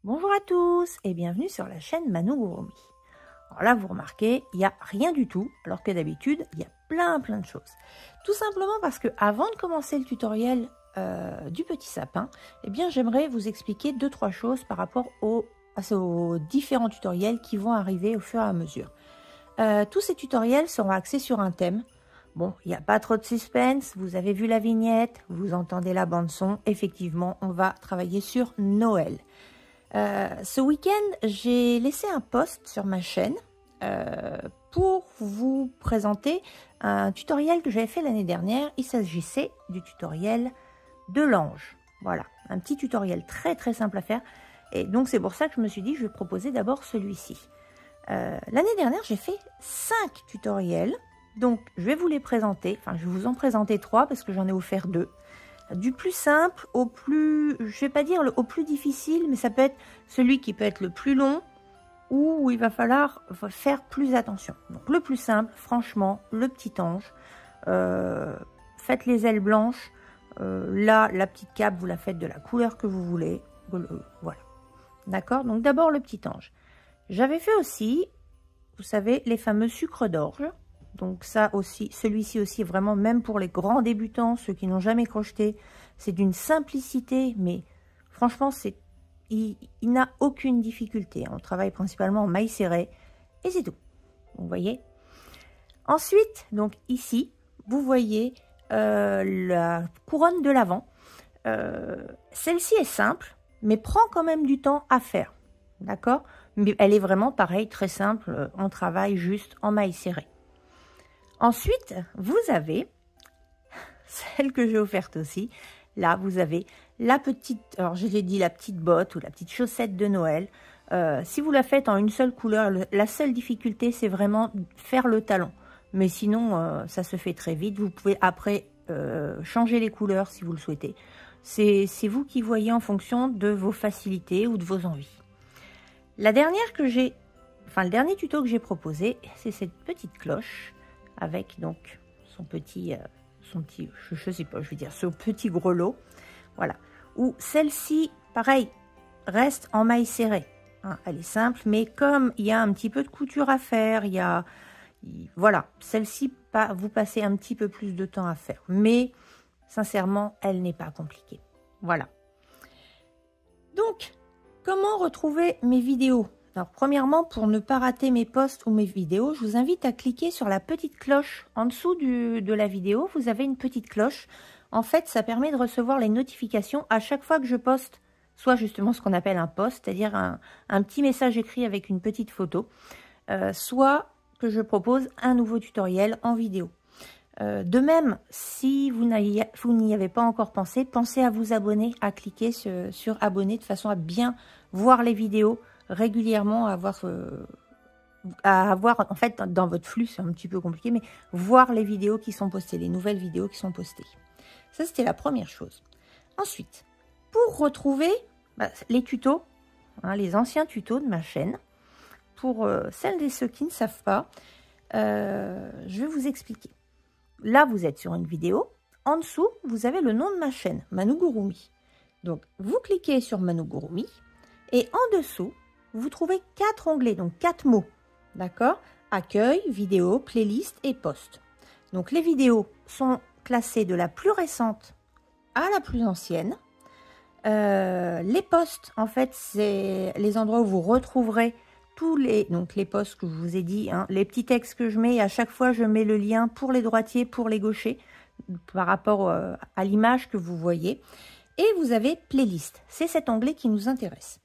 Bonjour à tous et bienvenue sur la chaîne Manogurumi. Alors là, vous remarquez, il n'y a rien du tout, alors que d'habitude, il y a plein de choses. Tout simplement parce que avant de commencer le tutoriel du petit sapin, eh bien, j'aimerais vous expliquer 2-3 choses par rapport aux différents tutoriels qui vont arriver au fur et à mesure. Tous ces tutoriels seront axés sur un thème. Bon, il n'y a pas trop de suspense, vous avez vu la vignette, vous entendez la bande son. Effectivement, on va travailler sur Noël. Ce week-end, j'ai laissé un post sur ma chaîne pour vous présenter un tutoriel que j'avais fait l'année dernière. Il s'agissait du tutoriel de l'ange. Voilà, un petit tutoriel très simple à faire. Et donc, c'est pour ça que je me suis dit, je vais proposer d'abord celui-ci. L'année dernière, j'ai fait 5 tutoriels. Donc, je vais vous les présenter. Enfin, je vais vous en présenter 3 parce que j'en ai offert 2. Du plus simple au plus, je vais pas dire au plus difficile, mais ça peut être celui qui peut être le plus long ou où il va falloir faire plus attention. Donc le plus simple, franchement, le petit ange. Faites les ailes blanches. Là, la petite cape, vous la faites de la couleur que vous voulez. Voilà. D'accord? Donc d'abord le petit ange. J'avais fait aussi, vous savez, les fameux sucres d'orge. Donc ça aussi, celui-ci aussi, vraiment, même pour les grands débutants, ceux qui n'ont jamais crocheté, c'est d'une simplicité, mais franchement, il n'a aucune difficulté. On travaille principalement en maille serrée, et c'est tout. Vous voyez. Ensuite, donc ici, vous voyez la couronne de l'avant. Celle-ci est simple, mais prend quand même du temps à faire. D'accord? Mais elle est vraiment pareil, très simple. On travaille juste en maille serrée. Ensuite, vous avez celle que j'ai offerte aussi. Là, vous avez la petite, alors je l'ai dit, la petite botte ou la petite chaussette de Noël. Si vous la faites en une seule couleur, la seule difficulté, c'est vraiment faire le talon. Mais sinon, ça se fait très vite. Vous pouvez après changer les couleurs si vous le souhaitez. C'est vous qui voyez en fonction de vos facilités ou de vos envies. La dernière que j'ai, enfin le dernier tuto que j'ai proposé, c'est cette petite cloche. Avec donc son petit, je sais pas, je veux dire, ce petit grelot, voilà. Ou celle-ci, pareil, reste en maille serrée. Hein, elle est simple, mais comme il y a un petit peu de couture à faire, voilà, celle-ci, vous passez un petit peu plus de temps à faire. Mais sincèrement, elle n'est pas compliquée. Voilà. Donc, comment retrouver mes vidéos ? Alors, premièrement, pour ne pas rater mes posts ou mes vidéos, je vous invite à cliquer sur la petite cloche. En dessous de la vidéo, vous avez une petite cloche. En fait, ça permet de recevoir les notifications à chaque fois que je poste, soit justement ce qu'on appelle un post, c'est-à-dire un petit message écrit avec une petite photo, soit que je propose un nouveau tutoriel en vidéo. De même, si vous n'y avez pas encore pensé, pensez à vous abonner, à cliquer sur abonner de façon à bien voir les vidéos régulièrement, à avoir en fait dans votre flux, c'est un petit peu compliqué, mais voir les vidéos qui sont postées, les nouvelles vidéos qui sont postées. Ça, c'était la première chose. Ensuite, pour retrouver les tutos, hein, les anciens tutos de ma chaîne, pour celles et ceux qui ne savent pas, je vais vous expliquer. Là, vous êtes sur une vidéo. En dessous, vous avez le nom de ma chaîne, Manogurumi. Donc, vous cliquez sur Manogurumi et en dessous, vous trouvez 4 onglets, donc 4 mots, d'accord? Accueil, vidéo, playlist et post. Donc les vidéos sont classées de la plus récente à la plus ancienne. Les posts, en fait, c'est les endroits où vous retrouverez tous les posts que je vous ai dit, hein, les petits textes que je mets. À chaque fois, je mets le lien pour les droitiers, pour les gauchers, par rapport à l'image que vous voyez. Et vous avez playlist. C'est cet onglet qui nous intéresse.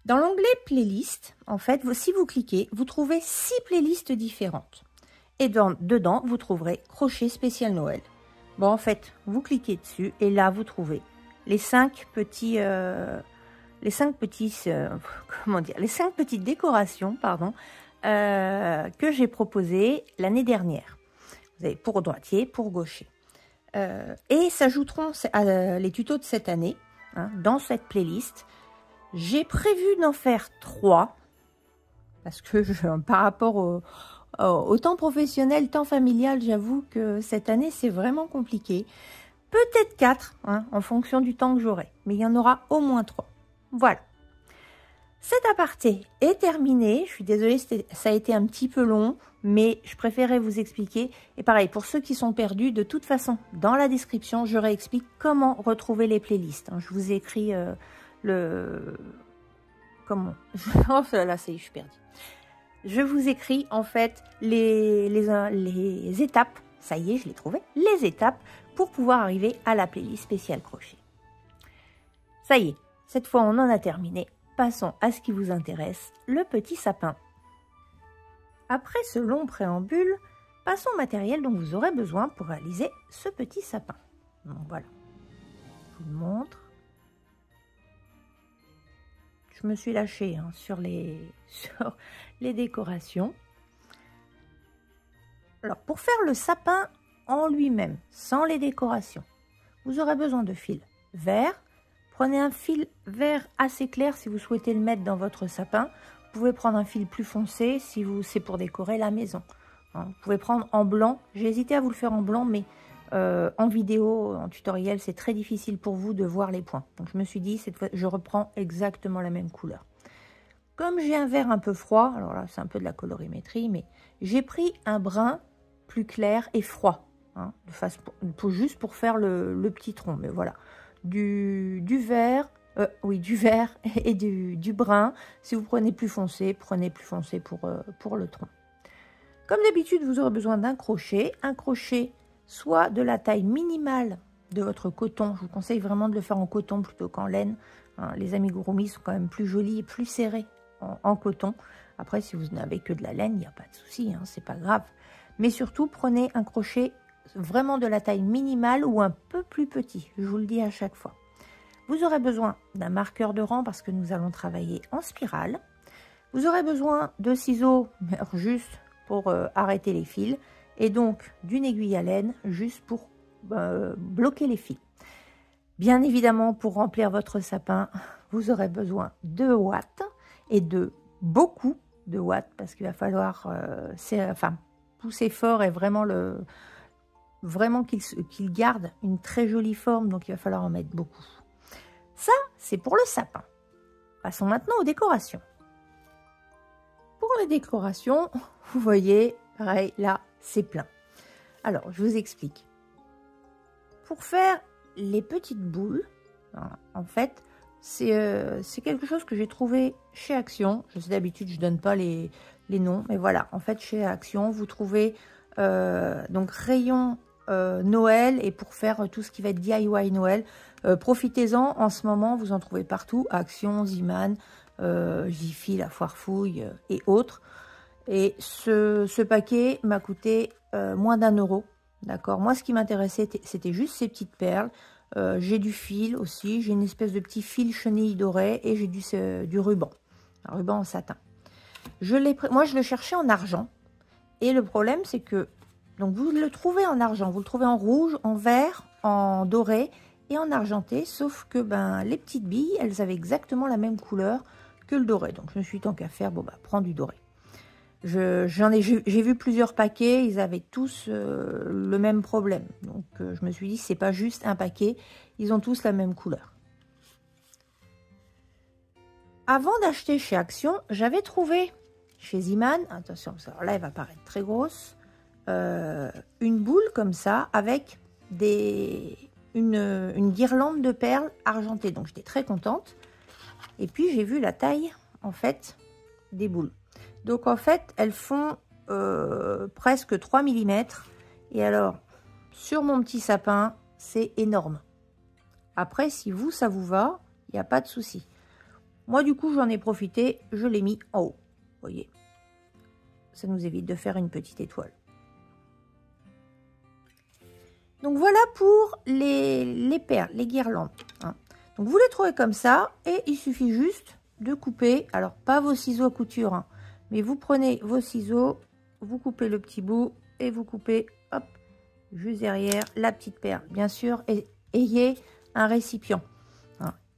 Dans l'onglet playlist, en fait, si vous cliquez, vous trouvez 6 playlists différentes. Et dedans, vous trouverez crochet spécial Noël. Bon, en fait, vous cliquez dessus et là, vous trouvez les 5 petites décorations, pardon, que j'ai proposées l'année dernière. Vous avez pour droitier, pour gaucher. Et s'ajouteront les tutos de cette année, hein, dans cette playlist. J'ai prévu d'en faire 3 parce que par rapport au temps professionnel, temps familial, j'avoue que cette année, c'est vraiment compliqué. Peut-être 4, hein, en fonction du temps que j'aurai. Mais il y en aura au moins 3. Voilà. Cet aparté est terminé. Je suis désolée, ça a été un petit peu long, mais je préférais vous expliquer. Et pareil, pour ceux qui sont perdus, de toute façon, dans la description, je réexplique comment retrouver les playlists. Je vous ai écrit Comment oh là, ça y est, je suis perdue. Je vous écris en fait les étapes. Ça y est, je l'ai trouvé. Les étapes pour pouvoir arriver à la playlist spéciale crochet. Ça y est, cette fois on en a terminé. Passons à ce qui vous intéresse, le petit sapin. Après ce long préambule, passons au matériel dont vous aurez besoin pour réaliser ce petit sapin. Donc voilà, je vous le montre. Je me suis lâchée sur les décorations. Alors, pour faire le sapin en lui-même, sans les décorations, vous aurez besoin de fil vert. Prenez un fil vert assez clair si vous souhaitez le mettre dans votre sapin. Vous pouvez prendre un fil plus foncé si c'est pour décorer la maison. Vous pouvez prendre en blanc. J'ai hésité à vous le faire en blanc, mais en vidéo, en tutoriel, c'est très difficile pour vous de voir les points. Donc je me suis dit, cette fois, je reprends exactement la même couleur. Comme j'ai un vert un peu froid, alors là c'est un peu de la colorimétrie, mais j'ai pris un brun plus clair et froid, juste pour faire le petit tronc. Mais voilà, du vert, du vert et du brun. Si vous prenez plus foncé pour le tronc. Comme d'habitude, vous aurez besoin d'un crochet. Un crochet soit de la taille minimale de votre coton. Je vous conseille vraiment de le faire en coton plutôt qu'en laine. Les amigurumi sont quand même plus jolis et plus serrés en coton. Après, si vous n'avez que de la laine, il n'y a pas de souci, c'est pas grave. Mais surtout, prenez un crochet vraiment de la taille minimale ou un peu plus petit. Je vous le dis à chaque fois. Vous aurez besoin d'un marqueur de rang parce que nous allons travailler en spirale. Vous aurez besoin de ciseaux, juste pour arrêter les fils. Et donc, d'une aiguille à laine, juste pour bloquer les fils. Bien évidemment, pour remplir votre sapin, vous aurez besoin de watts et de beaucoup de watts parce qu'il va falloir pousser fort et vraiment qu'il garde une très jolie forme, donc il va falloir en mettre beaucoup. Ça, c'est pour le sapin. Passons maintenant aux décorations. Pour les décorations, vous voyez, pareil, là, c'est plein. Alors, je vous explique. Pour faire les petites boules, en fait, c'est quelque chose que j'ai trouvé chez Action. Je sais, d'habitude, je ne donne pas les noms, mais voilà. En fait, chez Action, vous trouvez donc rayon Noël, et pour faire tout ce qui va être DIY Noël, profitez-en. En ce moment, vous en trouvez partout. Action, Ziman, Jiffy, La Foire Fouille et autres. Et ce paquet m'a coûté moins d'1 €. D'accord. Moi, ce qui m'intéressait, c'était juste ces petites perles. J'ai du fil aussi. J'ai une espèce de petit fil chenille doré et j'ai du ruban. Un ruban en satin. Moi, je le cherchais en argent. Et le problème, c'est que donc vous le trouvez en argent. Vous le trouvez en rouge, en vert, en doré et en argenté. Sauf que les petites billes, elles avaient exactement la même couleur que le doré. Donc, je me suis dit, tant qu'à faire, prends du doré. J'ai vu plusieurs paquets, ils avaient tous le même problème. Donc, je me suis dit, c'est pas juste un paquet, ils ont tous la même couleur. Avant d'acheter chez Action, j'avais trouvé chez Ziman, attention, alors là, elle va paraître très grosse, une boule comme ça, avec une guirlande de perles argentées. Donc, j'étais très contente. Et puis, j'ai vu la taille, en fait, des boules. Donc, en fait, elles font presque 3 mm. Et alors, sur mon petit sapin, c'est énorme. Après, si vous, ça vous va, il n'y a pas de souci. Moi, du coup, j'en ai profité. Je l'ai mis en haut. Vous voyez, ça nous évite de faire une petite étoile. Donc, voilà pour les perles, les guirlandes. Donc, vous les trouvez comme ça. Et il suffit juste de couper. Alors, pas vos ciseaux à couture, mais vous prenez vos ciseaux, vous coupez le petit bout et vous coupez, hop, juste derrière la petite perle. Bien sûr, ayez un récipient.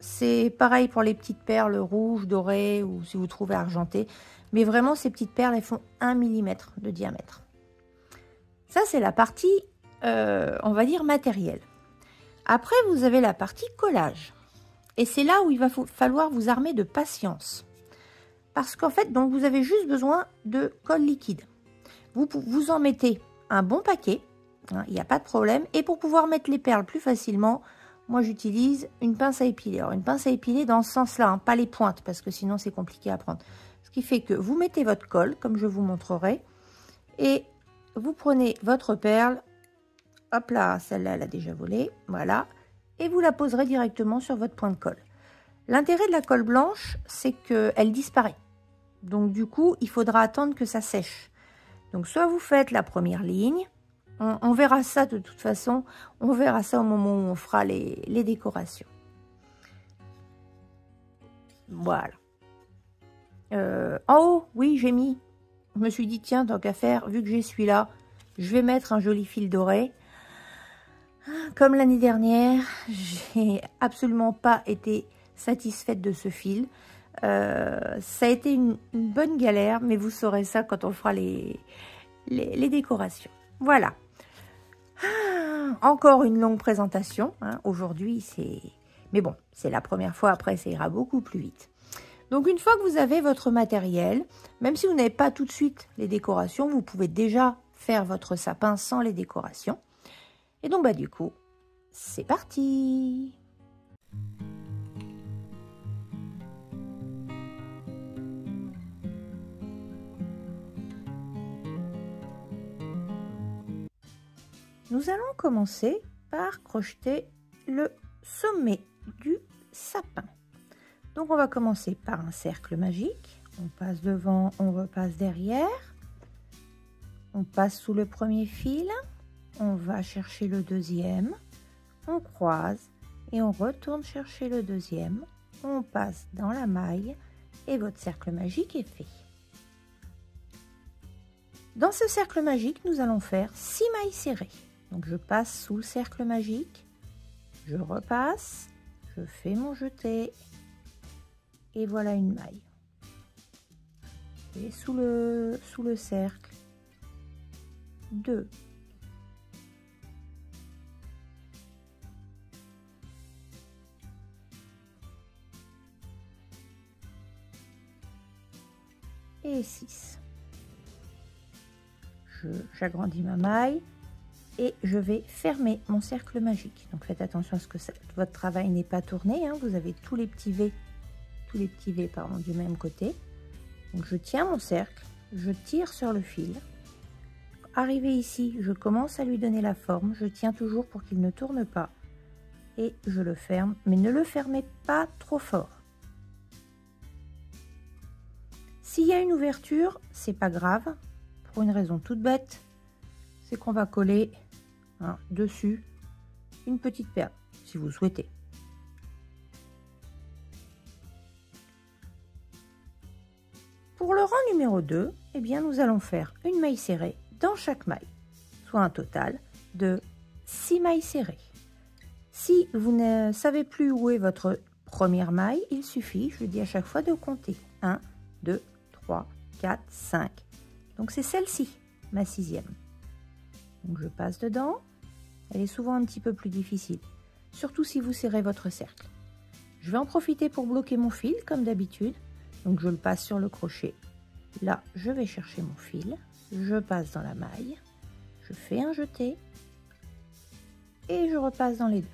C'est pareil pour les petites perles rouges, dorées ou si vous trouvez argentées. Mais vraiment, ces petites perles, elles font 1 mm de diamètre. Ça, c'est la partie, on va dire, matérielle. Après, vous avez la partie collage. Et c'est là où il va falloir vous armer de patience. parce qu'en fait, donc vous avez juste besoin de colle liquide. Vous en mettez un bon paquet, hein, il n'y a pas de problème. Et pour pouvoir mettre les perles plus facilement, moi j'utilise une pince à épiler. Alors une pince à épiler dans ce sens-là, hein, pas les pointes, parce que sinon c'est compliqué à prendre. Ce qui fait que vous mettez votre colle, comme je vous montrerai, et vous prenez votre perle, hop là, celle-là elle a déjà volé, voilà, et vous la poserez directement sur votre point de colle. L'intérêt de la colle blanche, c'est qu'elle disparaît. Donc du coup, il faudra attendre que ça sèche. Donc soit vous faites la première ligne, on verra ça de toute façon, on verra ça au moment où on fera les décorations. Voilà. En haut, oui, j'ai mis, je me suis dit, tiens, tant qu'à faire, vu que j'ai celui-là, je vais mettre un joli fil doré. Comme l'année dernière, j'ai absolument pas été satisfaite de ce fil. Ça a été une bonne galère, mais vous saurez ça quand on fera les décorations. Voilà. Encore une longue présentation. Hein. Aujourd'hui, c'est... Mais bon, c'est la première fois, après, ça ira beaucoup plus vite. Donc, une fois que vous avez votre matériel, même si vous n'avez pas tout de suite les décorations, vous pouvez déjà faire votre sapin sans les décorations. Et donc, bah, du coup, c'est parti! Nous allons commencer par crocheter le sommet du sapin. Donc on va commencer par un cercle magique. On passe devant, on repasse derrière. On passe sous le premier fil. On va chercher le deuxième. On croise et on retourne chercher le deuxième. On passe dans la maille et votre cercle magique est fait. Dans ce cercle magique, nous allons faire 6 mailles serrées. Donc je passe sous le cercle magique, je repasse, je fais mon jeté et voilà une maille. Et sous le cercle, 2. Et 6. J'agrandis ma maille. Et je vais fermer mon cercle magique. Donc faites attention à ce que votre travail n'est pas tourné. Hein. Vous avez tous les petits V pardon, du même côté. Donc je tiens mon cercle, je tire sur le fil. Arrivé ici, je commence à lui donner la forme. Je tiens toujours pour qu'il ne tourne pas. Et je le ferme, mais ne le fermez pas trop fort. S'il y a une ouverture, c'est pas grave. Pour une raison toute bête, c'est qu'on va coller dessus une petite perle, si vous souhaitez. Pour le rang numéro 2, eh bien, nous allons faire une maille serrée dans chaque maille, soit un total de 6 mailles serrées. Si vous ne savez plus où est votre première maille, il suffit, je le dis à chaque fois, de compter 1, 2, 3, 4, 5. Donc c'est celle-ci, ma 6e. Donc je passe dedans. Elle est souvent un petit peu plus difficile, surtout si vous serrez votre cercle. Je vais en profiter pour bloquer mon fil, comme d'habitude. Donc je le passe sur le crochet. Là, je vais chercher mon fil. Je passe dans la maille. Je fais un jeté. Et je repasse dans les deux.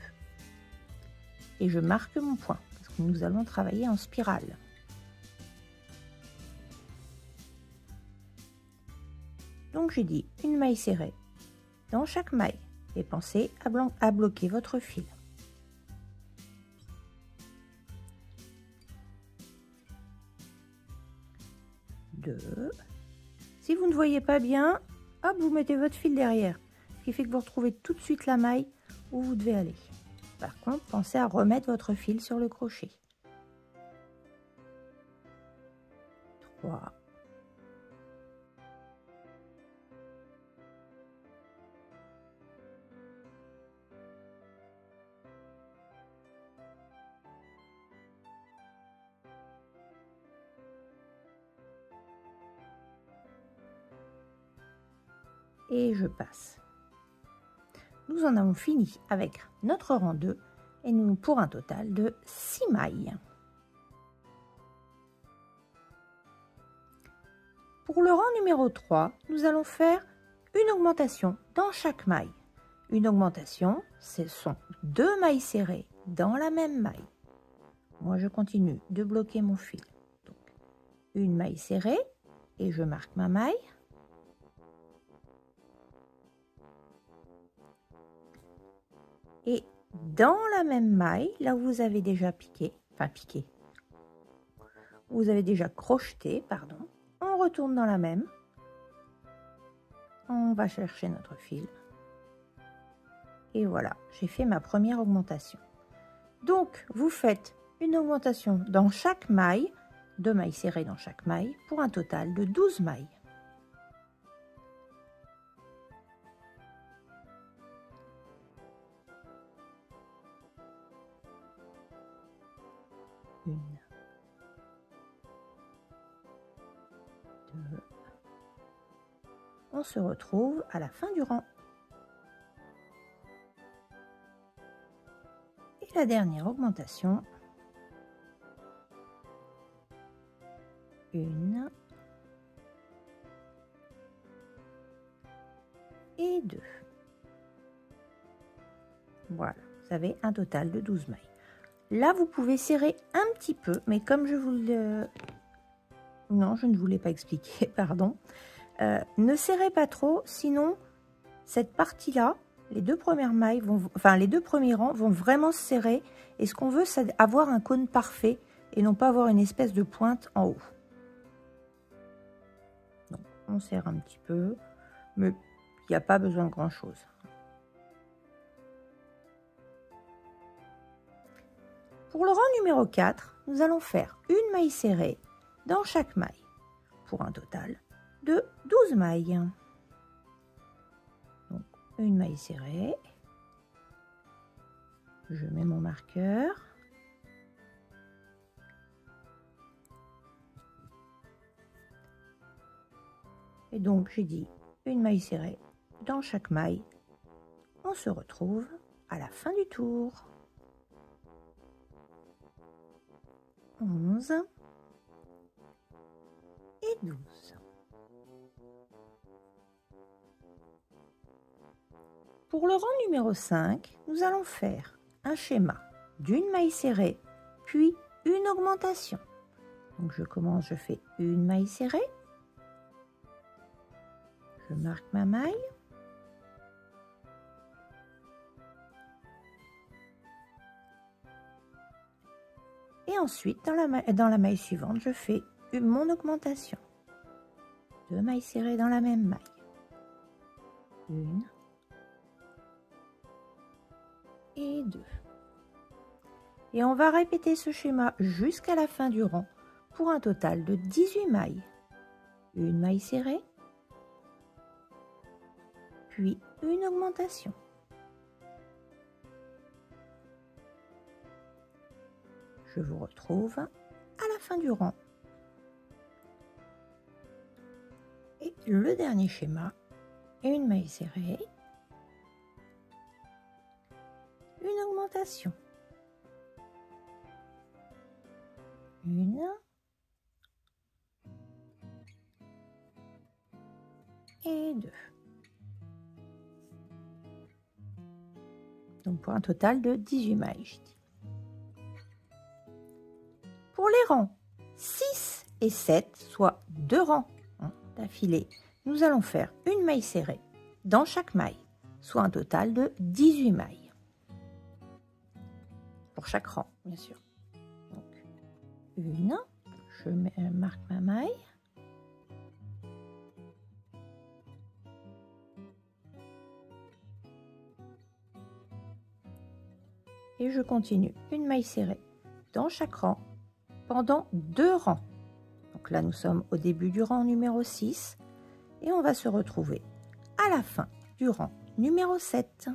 Et je marque mon point, parce que nous allons travailler en spirale. Donc j'ai dit une maille serrée dans chaque maille. Et pensez à bloquer votre fil. Deux. Si vous ne voyez pas bien, hop, vous mettez votre fil derrière. Ce qui fait que vous retrouvez tout de suite la maille où vous devez aller. Par contre, pensez à remettre votre fil sur le crochet. 3. Et je passe. Nous en avons fini avec notre rang 2 et nous pour un total de 6 mailles. Pour le rang numéro 3, nous allons faire une augmentation dans chaque maille. Une augmentation, ce sont 2 mailles serrées dans la même maille. Moi, je continue de bloquer mon fil. Donc, une maille serrée et je marque ma maille. Et dans la même maille, là où vous avez déjà vous avez déjà crocheté, pardon, on retourne dans la même. On va chercher notre fil. Et voilà, j'ai fait ma première augmentation. Donc, vous faites une augmentation dans chaque maille, 2 mailles serrées dans chaque maille, pour un total de 12 mailles. Une, 2. On se retrouve à la fin du rang. Et la dernière augmentation. 1 et 2. Voilà, vous avez un total de 12 mailles. Là, vous pouvez serrer un petit peu, mais comme je vous le... Non, je ne vous l'ai pas expliqué, pardon. Ne serrez pas trop, sinon cette partie-là, les 2 premières mailles les 2 premiers rangs vont vraiment se serrer. Et ce qu'on veut, c'est avoir un cône parfait et non pas avoir une espèce de pointe en haut. Donc, on serre un petit peu, mais il n'y a pas besoin de grand-chose. Pour le rang numéro 4, nous allons faire une maille serrée dans chaque maille pour un total de 12 mailles. Donc, une maille serrée. Je mets mon marqueur. Et donc, j'ai dit une maille serrée dans chaque maille. On se retrouve à la fin du tour. 11 et 12. Pour le rang numéro 5, nous allons faire un schéma d'une maille serrée, puis une augmentation. Donc je commence, je fais une maille serrée, je marque ma maille, et ensuite dans la maille suivante, je fais mon augmentation. 2 mailles serrées dans la même maille. 1 et 2. Et on va répéter ce schéma jusqu'à la fin du rang pour un total de 18 mailles. Une maille serrée, puis une augmentation. Je vous retrouve à la fin du rang. Et le dernier schéma, une maille serrée, une augmentation. 1 et 2. Donc pour un total de 18 mailles, je dis. Pour les rangs 6 et 7, soit 2 rangs d'affilée, nous allons faire une maille serrée dans chaque maille, soit un total de 18 mailles. Pour chaque rang, bien sûr. Donc, une, je marque ma maille. Et je continue une maille serrée dans chaque rang pendant 2 rangs. Donc là, nous sommes au début du rang numéro 6 et on va se retrouver à la fin du rang numéro 7.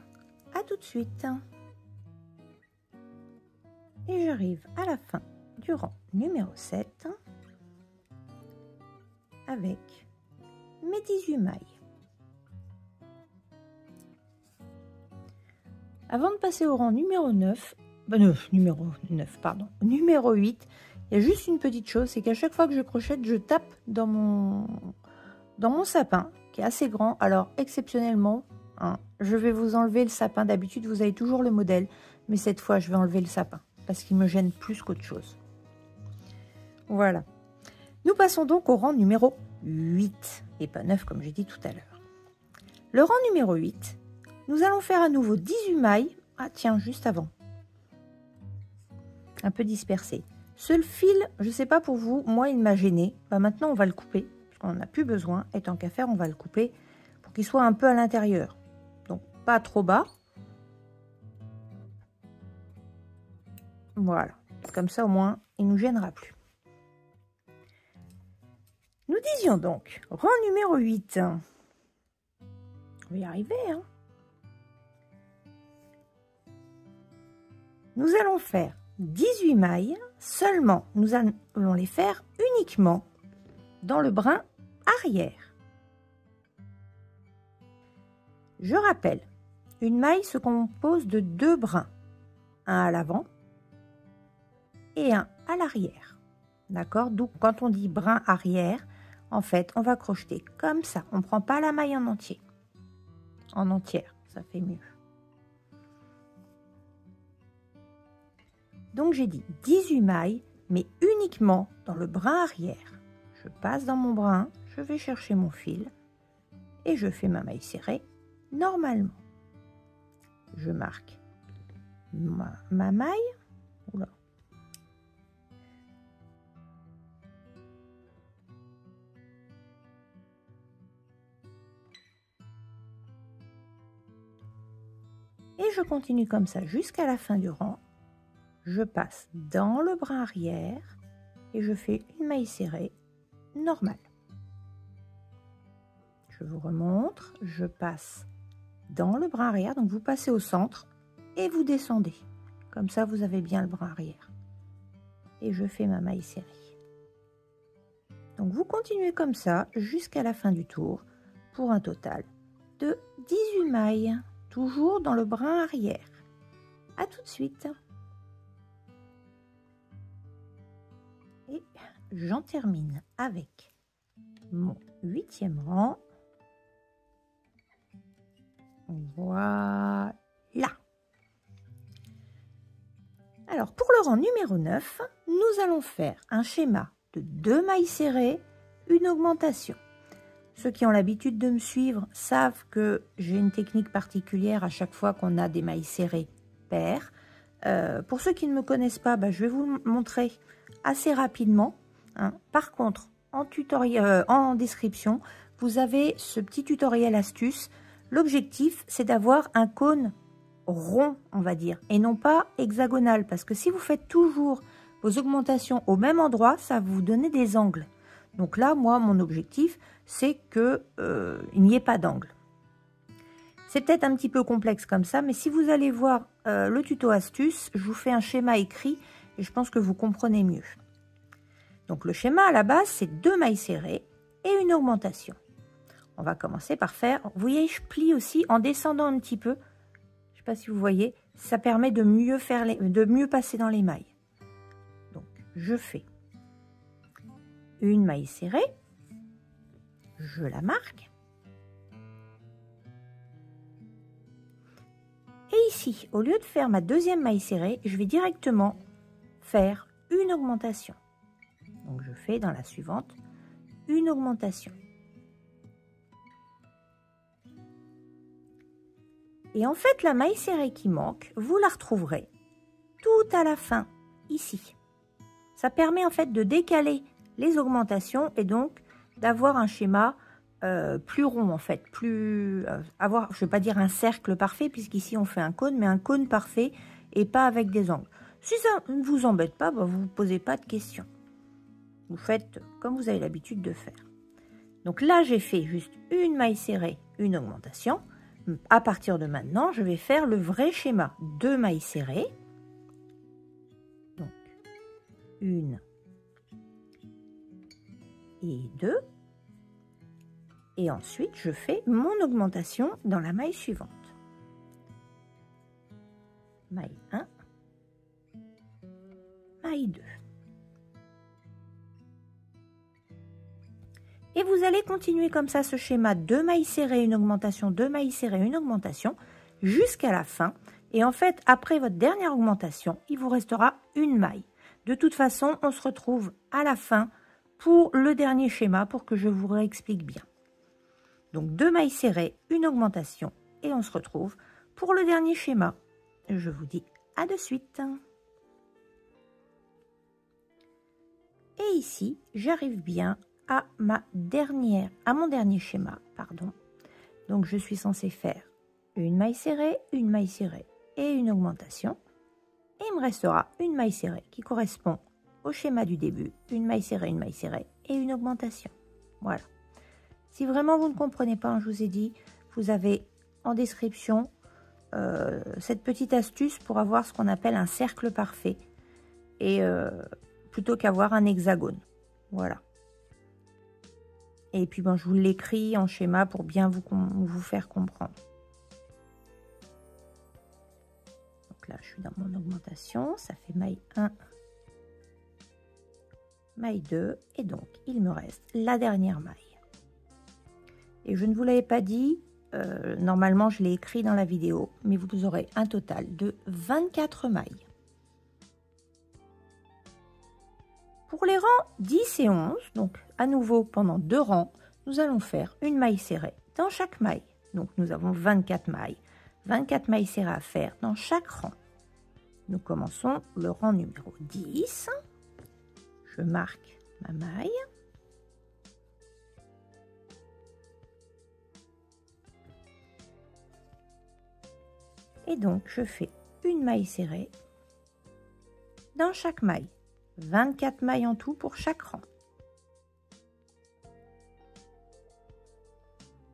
À tout de suite. Et j'arrive à la fin du rang numéro 7 avec mes 18 mailles. Avant de passer au rang numéro 9, numéro 8, il y a juste une petite chose, c'est qu'à chaque fois que je crochette, je tape dans dans mon sapin, qui est assez grand, alors exceptionnellement, hein, je vais vous enlever le sapin. D'habitude, vous avez toujours le modèle, mais cette fois, je vais enlever le sapin, parce qu'il me gêne plus qu'autre chose. Voilà. Nous passons donc au rang numéro 8, et pas 9 comme j'ai dit tout à l'heure. Le rang numéro 8, nous allons faire à nouveau 18 mailles. Ah tiens, juste avant. Un peu dispersé. Ce fil, je ne sais pas pour vous, moi il m'a gêné. Bah, maintenant on va le couper, parce qu'on n'en a plus besoin. Et tant qu'à faire, on va le couper pour qu'il soit un peu à l'intérieur. Donc pas trop bas. Voilà. Comme ça au moins, il ne nous gênera plus. Nous disions donc, rang numéro 8. On va y arriver, hein. Nous allons faire 18 mailles, seulement nous allons les faire uniquement dans le brin arrière. Je rappelle, une maille se compose de 2 brins, un à l'avant et un à l'arrière. D'accord? Donc quand on dit brin arrière, en fait, on va crocheter comme ça. On ne prend pas la maille en entier. En entière, ça fait mieux. Donc j'ai dit 18 mailles, mais uniquement dans le brin arrière. Je passe dans mon brin, je vais chercher mon fil et je fais ma maille serrée normalement. Je marque ma maille. Oula. Et je continue comme ça jusqu'à la fin du rang. Je passe dans le brin arrière et je fais une maille serrée normale. Je vous remontre, je passe dans le brin arrière, donc vous passez au centre et vous descendez. Comme ça, vous avez bien le brin arrière. Et je fais ma maille serrée. Donc vous continuez comme ça jusqu'à la fin du tour pour un total de 18 mailles, toujours dans le brin arrière. À tout de suite. Et j'en termine avec mon 8e rang. Voilà. Alors pour le rang numéro 9, nous allons faire un schéma de 2 mailles serrées, une augmentation. Ceux qui ont l'habitude de me suivre savent que j'ai une technique particulière à chaque fois qu'on a des mailles serrées paires. Pour ceux qui ne me connaissent pas, je vais vous le montrer assez rapidement, hein. Par contre, en tutoriel, en description, vous avez ce petit tutoriel astuce. L'objectif, c'est d'avoir un cône rond, on va dire, et non pas hexagonal, parce que si vous faites toujours vos augmentations au même endroit, ça va vous donner des angles. Donc là, moi, mon objectif, c'est que il n'y ait pas d'angle. C'est peut-être un petit peu complexe comme ça, mais si vous allez voir le tuto astuce, je vous fais un schéma écrit et je pense que vous comprenez mieux. Donc le schéma à la base, c'est 2 mailles serrées et une augmentation. On va commencer par faire, vous voyez, je plie aussi en descendant un petit peu. Je ne sais pas si vous voyez, ça permet de mieux passer dans les mailles. Donc je fais une maille serrée, je la marque. Et ici, au lieu de faire ma 2e maille serrée, je vais directement faire une augmentation. Donc je fais dans la suivante une augmentation. Et en fait, la maille serrée qui manque, vous la retrouverez tout à la fin, ici. Ça permet en fait de décaler les augmentations et donc d'avoir un schéma plus rond en fait, je ne vais pas dire un cercle parfait puisqu'ici on fait un cône, mais un cône parfait et pas avec des angles. Si ça ne vous embête pas, vous ne vous posez pas de questions. Vous faites comme vous avez l'habitude de faire. Donc là, j'ai fait juste une maille serrée, une augmentation. À partir de maintenant, je vais faire le vrai schéma. 2 mailles serrées. Donc, 1 et 2. Et ensuite, je fais mon augmentation dans la maille suivante. Maille 1, maille 2. Et vous allez continuer comme ça ce schéma, 2 mailles serrées, une augmentation, 2 mailles serrées, une augmentation, jusqu'à la fin. Et en fait, après votre dernière augmentation, il vous restera une maille. De toute façon, on se retrouve à la fin pour le dernier schéma, pour que je vous réexplique bien. Donc 2 mailles serrées, une augmentation, et on se retrouve pour le dernier schéma. Je vous dis à de suite. Et ici, j'arrive bien à mon dernier schéma, pardon. Donc je suis censée faire une maille serrée et une augmentation. Et il me restera une maille serrée qui correspond au schéma du début, une maille serrée et une augmentation. Voilà. Si vraiment vous ne comprenez pas, je vous ai dit, vous avez en description cette petite astuce pour avoir ce qu'on appelle un cercle parfait. Et plutôt qu'avoir un hexagone. Voilà. Et puis, je vous l'écris en schéma pour bien vous faire comprendre. Donc là, je suis dans mon augmentation. Ça fait maille 1, maille 2. Et donc, il me reste la dernière maille. Et je ne vous l'avais pas dit, normalement, je l'ai écrit dans la vidéo, mais vous aurez un total de 24 mailles. Pour les rangs 10 et 11, donc à nouveau pendant 2 rangs, nous allons faire une maille serrée dans chaque maille. Donc nous avons 24 mailles. 24 mailles serrées à faire dans chaque rang. Nous commençons le rang numéro 10. Je marque ma maille. Et donc je fais une maille serrée dans chaque maille. 24 mailles en tout pour chaque rang.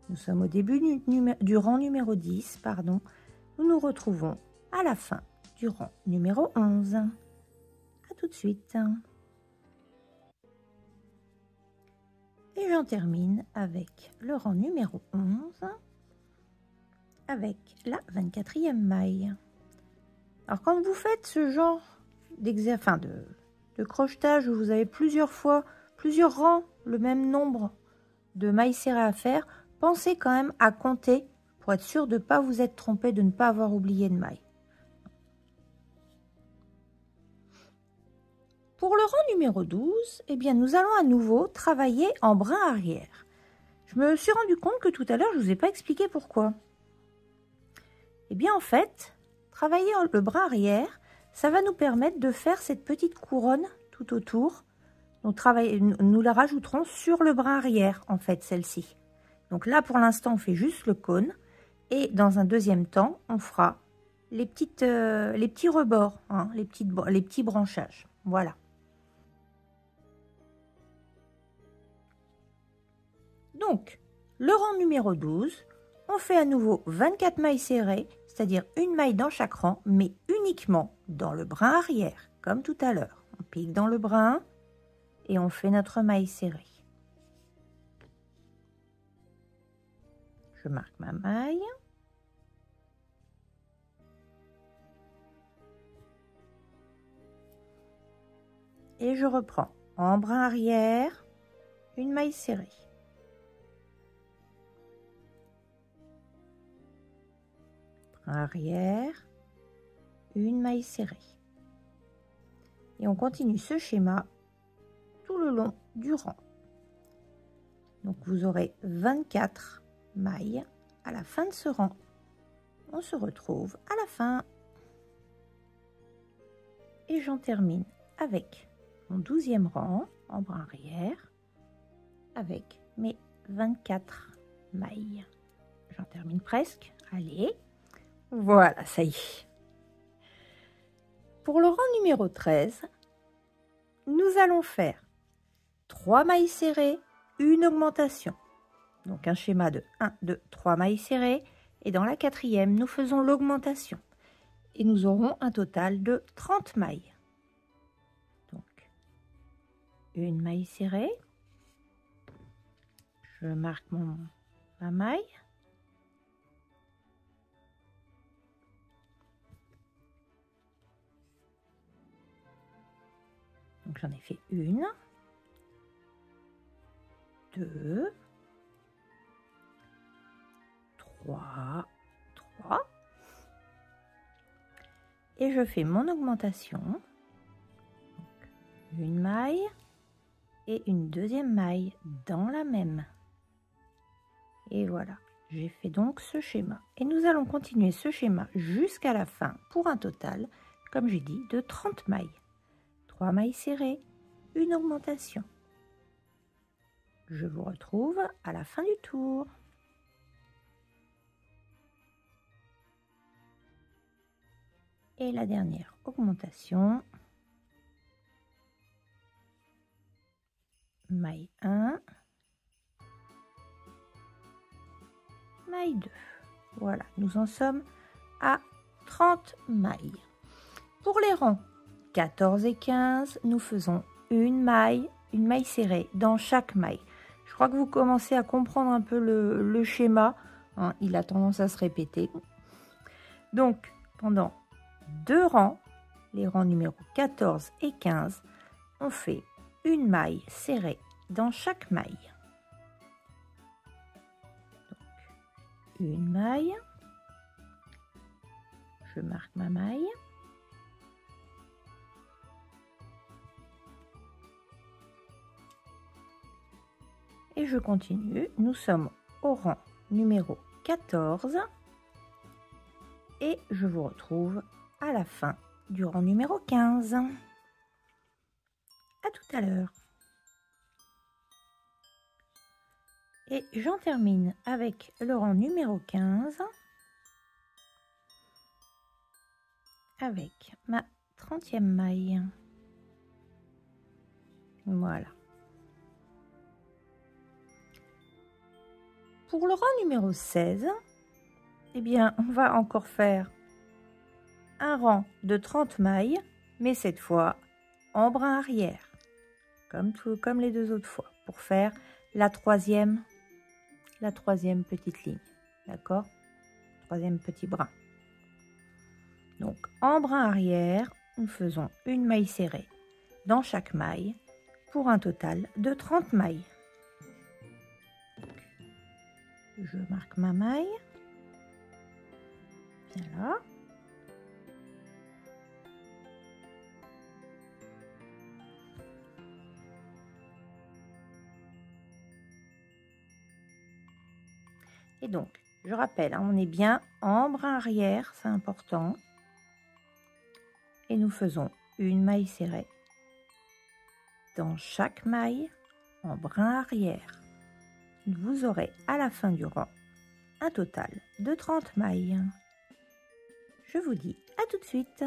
Nous sommes au début du rang numéro 10, pardon. Nous nous retrouvons à la fin du rang numéro 11. À tout de suite. Et j'en termine avec le rang numéro 11, avec la 24e maille. Alors quand vous faites ce genre d'exercice, de crochetage où vous avez plusieurs rangs, le même nombre de mailles serrées à faire, pensez quand même à compter pour être sûr de ne pas vous être trompé, de ne pas avoir oublié de mailles. Pour le rang numéro 12, eh bien, nous allons à nouveau travailler en brin arrière. Je me suis rendu compte que tout à l'heure, je ne vous ai pas expliqué pourquoi. Eh bien, en fait, travailler le brin arrière, ça va nous permettre de faire cette petite couronne tout autour. Donc, nous la rajouterons sur le brin arrière, en fait, celle-ci. Donc là, pour l'instant, on fait juste le cône. Et dans un deuxième temps, on fera les petits rebords, hein, les petits branchages. Voilà. Donc, le rang numéro 12, on fait à nouveau 24 mailles serrées, c'est-à-dire une maille dans chaque rang, mais uniquement dans le brin arrière, comme tout à l'heure. On pique dans le brin et on fait notre maille serrée. Je marque ma maille. Et je reprends en brin arrière, une maille serrée. Brin arrière, une maille serrée. Et on continue ce schéma tout le long du rang. Donc vous aurez 24 mailles à la fin de ce rang. On se retrouve à la fin. Et j'en termine avec mon 12e rang en brin arrière avec mes 24 mailles. J'en termine presque. Allez, voilà, ça y est. Pour le rang numéro 13, nous allons faire 3 mailles serrées, une augmentation. Donc un schéma de 1, 2, 3 mailles serrées. Et dans la 4e, nous faisons l'augmentation. Et nous aurons un total de 30 mailles. Donc, une maille serrée. Je marque ma maille. Donc j'en ai fait une, 2, 3, 3. Et je fais mon augmentation. Donc, une maille et une deuxième maille dans la même. Et voilà, j'ai fait donc ce schéma. Et nous allons continuer ce schéma jusqu'à la fin pour un total, comme j'ai dit, de 30 mailles. 3 mailles serrées, une augmentation. Je vous retrouve à la fin du tour. Et la dernière augmentation. Maille 1. Maille 2. Voilà, nous en sommes à 30 mailles. Pour les rangs 14 et 15, nous faisons une maille serrée dans chaque maille. Je crois que vous commencez à comprendre un peu le schéma, hein, il a tendance à se répéter. Donc, pendant 2 rangs, les rangs numéro 14 et 15, on fait une maille serrée dans chaque maille. Donc, une maille, je marque ma maille. Et je continue, nous sommes au rang numéro 14 et je vous retrouve à la fin du rang numéro 15. À tout à l'heure. Et j'en termine avec le rang numéro 15 avec ma 30e maille. Voilà. Pour le rang numéro 16, eh bien, on va encore faire un rang de 30 mailles, mais cette fois en brin arrière, comme les 2 autres fois, pour faire la troisième petite ligne, d'accord? Troisième petit brin. Donc, en brin arrière, nous faisons une maille serrée dans chaque maille pour un total de 30 mailles. Je marque ma maille, bien là. Et donc, je rappelle, hein, on est bien en brin arrière, c'est important. Et nous faisons une maille serrée dans chaque maille en brin arrière. Vous aurez à la fin du rang un total de 30 mailles. Je vous dis à tout de suite.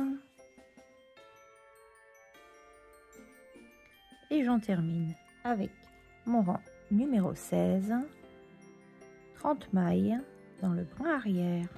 Et j'en termine avec mon rang numéro 16. 30 mailles dans le brin arrière.